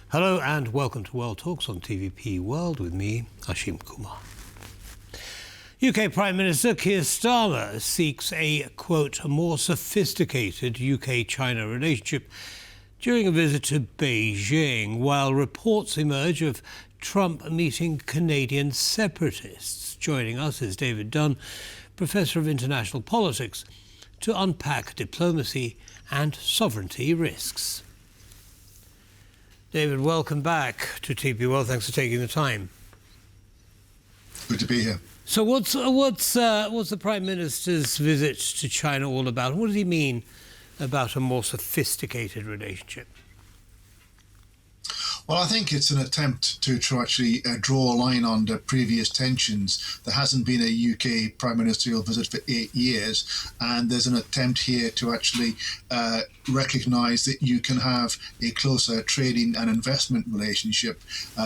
Hello and welcome to World Talks on TVP World with me, Ashim Kumar. UK Prime Minister Keir Starmer seeks a, quote, more sophisticated UK-China relationship during a visit to Beijing, while reports emerge of Trump meeting Canadian separatists. Joining us is David Dunn, Professor of International Politics, to unpack diplomacy and sovereignty risks. David, welcome back to TVP World. Thanks for taking the time. Good to be here. So what's the Prime Minister's visit to China all about? What does he mean about a more sophisticated relationship? Well, I think it's an attempt to actually draw a line on the previous tensions. There hasn't been a UK Prime Ministerial visit for 8 years, and there's an attempt here to actually recognise that you can have a closer trading and investment relationship,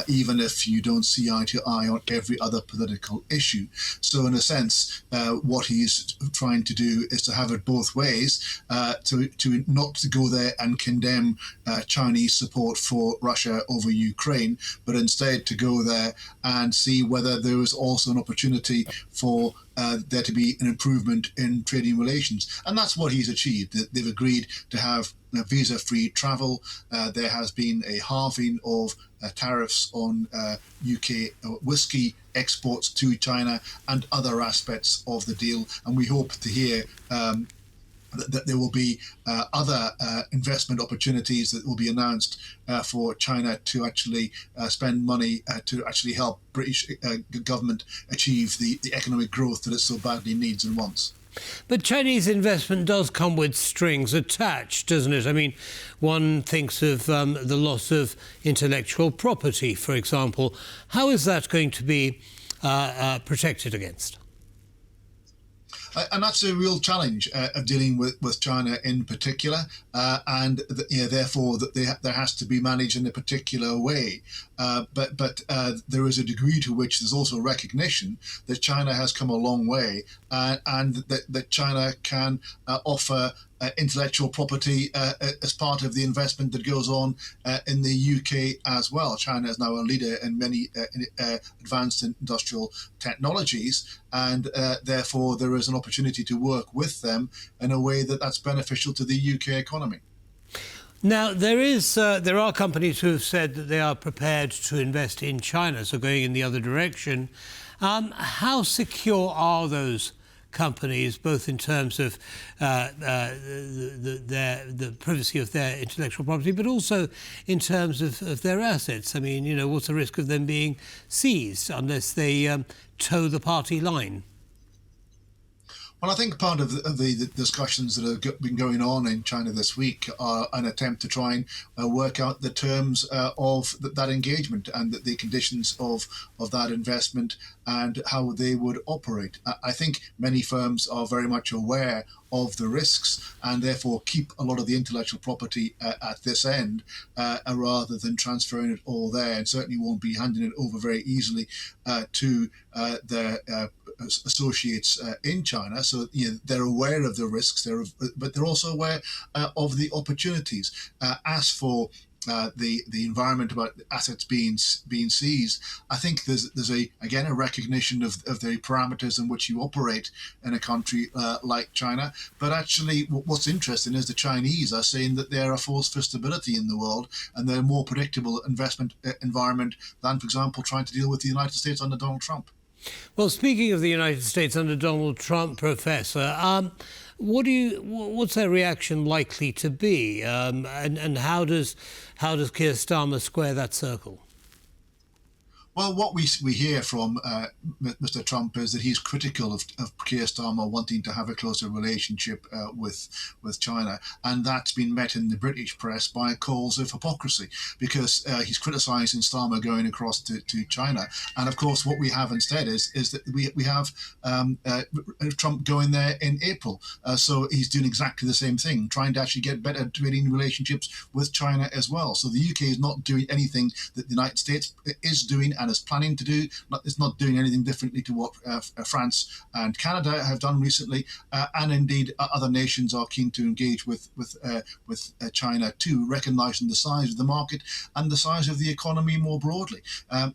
even if you don't see eye to eye on every other political issue. So in a sense, what he's trying to do is to have it both ways, to not go there and condemn Chinese support for Russia over Ukraine, but instead to go there and see whether there is also an opportunity for there to be an improvement in trading relations. And that's what he's achieved. They've agreed to have visa-free travel. There has been a halving of tariffs on UK whiskey exports to China and other aspects of the deal. And we hope to hear that there will be other investment opportunities that will be announced for China to actually spend money to actually help British government achieve the economic growth that it so badly needs and wants. But Chinese investment does come with strings attached, doesn't it? I mean, one thinks of the loss of intellectual property, for example. How is that going to be protected against? And that's a real challenge of dealing with China in particular, and therefore that there has to be managed in a particular way. But there is a degree to which there's also recognition that China has come a long way, and that China can offer intellectual property as part of the investment that goes on in the UK as well. China is now a leader in many advanced industrial technologies, and therefore there is an opportunity to work with them in a way that's beneficial to the UK economy. Now, there are companies who have said that they are prepared to invest in China, so going in the other direction. How secure are those companies, both in terms of the privacy of their intellectual property, but also in terms of their assets? I mean, what's the risk of them being seized unless they toe the party line? Well, I think part of the discussions that have been going on in China this week are an attempt to try and work out the terms of that engagement and the conditions of that investment and how they would operate. I think many firms are very much aware of the risks and therefore keep a lot of the intellectual property at this end rather than transferring it all there, and certainly won't be handing it over very easily to their associates in China. So they're aware of the risks, but they're also aware of the opportunities. As for the environment about assets being seized, I think there's a recognition of the parameters in which you operate in a country like China. But actually, what's interesting is the Chinese are saying that they're a force for stability in the world and they're a more predictable investment environment than, for example, trying to deal with the United States under Donald Trump. Well, speaking of the United States under Donald Trump, Professor, what's their reaction likely to be, and how does Keir Starmer square that circle? Well, what we hear from Mr. Trump is that he's critical of Keir Starmer wanting to have a closer relationship with China, and that's been met in the British press by calls of hypocrisy, because he's criticising Starmer going across to China, and of course what we have instead is that we have Trump going there in April, so he's doing exactly the same thing, trying to actually get better trading relationships with China as well. So the UK is not doing anything that the United States is doing and China's planning to do. It's not doing anything differently to what France and Canada have done recently, and indeed other nations are keen to engage with China too, recognizing the size of the market and the size of the economy more broadly. The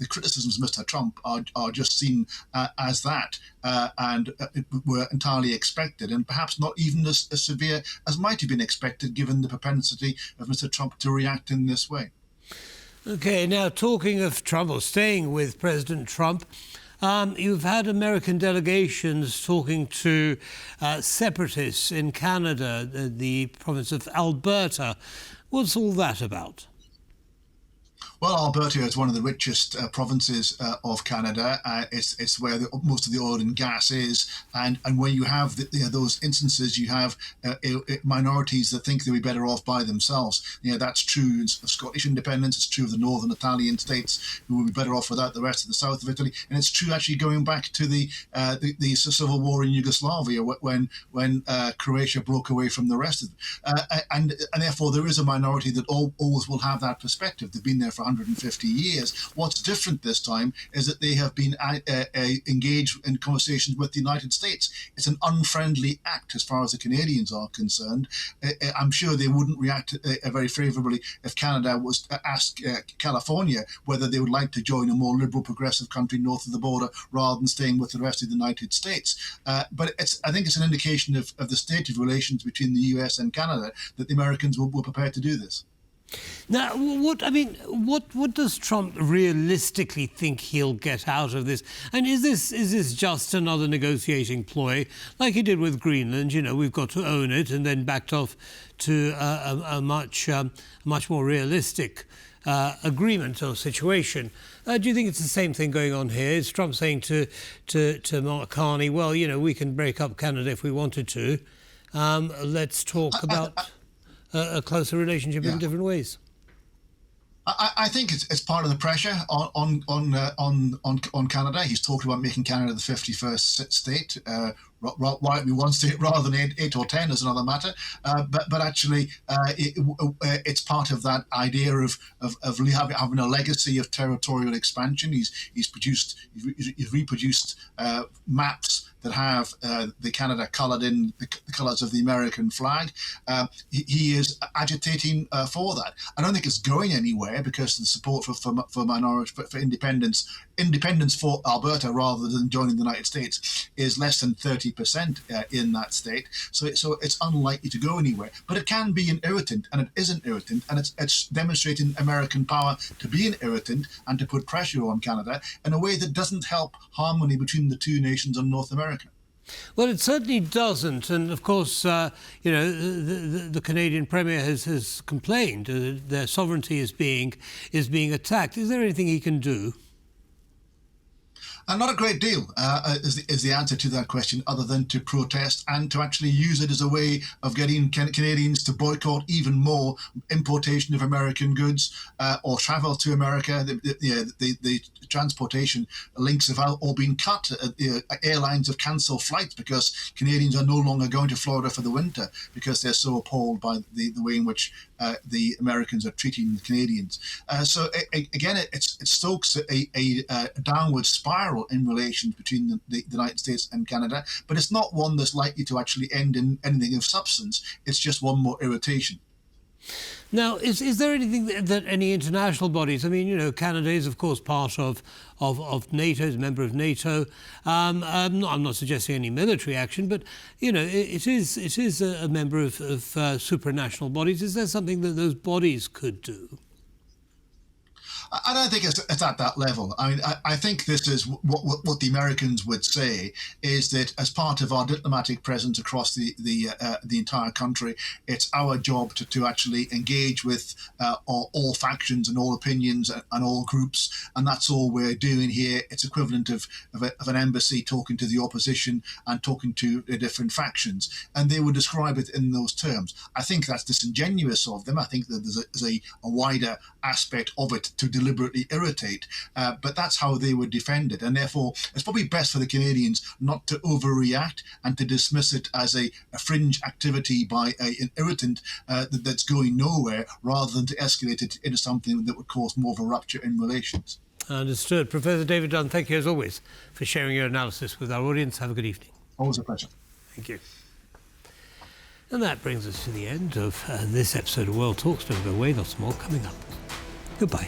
criticisms of Mr. Trump are just seen as that, and were entirely expected, and perhaps not even as severe as might have been expected, given the propensity of Mr. Trump to react in this way. Okay, now talking of Trump, or staying with President Trump, you've had American delegations talking to separatists in Canada, the province of Alberta. What's all that about? Well, Alberta is one of the richest provinces of Canada. It's where most of the oil and gas is, and when you have those instances, you have minorities that think they'll be better off by themselves. That's true of Scottish independence. It's true of the northern Italian states, who will be better off without the rest of the south of Italy, and it's true actually going back to the civil war in Yugoslavia when Croatia broke away from the rest of it, and therefore there is a minority that always will have that perspective. They've been there for 150 years. What's different this time is that they have been engaged in conversations with the United States. It's an unfriendly act as far as the Canadians are concerned. I'm sure they wouldn't react very favourably if Canada was to ask California whether they would like to join a more liberal, progressive country north of the border rather than staying with the rest of the United States. But I think it's an indication of the state of relations between the US and Canada that the Americans were prepared to do this. Now, what does Trump realistically think he'll get out of this? And is this just another negotiating ploy, like he did with Greenland? We've got to own it, and then backed off to a much more realistic agreement or situation. Do you think it's the same thing going on here? Is Trump saying to Mark Carney, well, we can break up Canada if we wanted to. Let's talk about a closer relationship in different ways? I think it's part of the pressure on Canada. He's talked about making Canada the 51st state. Why it be one state rather than 8 or 10 is another matter. But actually, it's part of that idea of having a legacy of territorial expansion. He's reproduced maps that have the Canada coloured in the colours of the American flag. He is agitating for that. I don't think it's going anywhere because the support for minority for independence for Alberta rather than joining the United States is less than 30% in that state. So it's unlikely to go anywhere. But it can be an irritant, and it is an irritant, and it's demonstrating American power to be an irritant and to put pressure on Canada in a way that doesn't help harmony between the two nations of North America. Well, it certainly doesn't, and of course, the Canadian Premier has complained their sovereignty is being attacked. Is there anything he can do? And not a great deal is the answer to that question, other than to protest and to actually use it as a way of getting Canadians to boycott even more importation of American goods or travel to America. The transportation links have all been cut. Airlines have cancelled flights because Canadians are no longer going to Florida for the winter because they're so appalled by the way in which the Americans are treating the Canadians. So again, it stokes a downward spiral in relations between the United States and Canada, but it's not one that's likely to actually end in anything of substance. It's just one more irritation. Now, is there anything that any international bodies? I mean, Canada is, of course, part of NATO, is a member of NATO. I'm not suggesting any military action, but it is a member of supranational bodies. Is there something that those bodies could do? I don't think it's at that level. I mean, I think this is what the Americans would say is that as part of our diplomatic presence across the entire country, it's our job to actually engage with all factions and all opinions and all groups, and that's all we're doing here. It's equivalent of an embassy talking to the opposition and talking to the different factions, and they would describe it in those terms. I think that's disingenuous of them. I think that there's a wider aspect of it to deliberately irritate, but that's how they would defend it. And therefore, it's probably best for the Canadians not to overreact and to dismiss it as a fringe activity by an irritant that's going nowhere, rather than to escalate it into something that would cause more of a rupture in relations. Understood. Professor David Dunn, thank you as always for sharing your analysis with our audience. Have a good evening. Always a pleasure. Thank you. And that brings us to the end of this episode of World Talks. Don't go away, lots more coming up. Goodbye.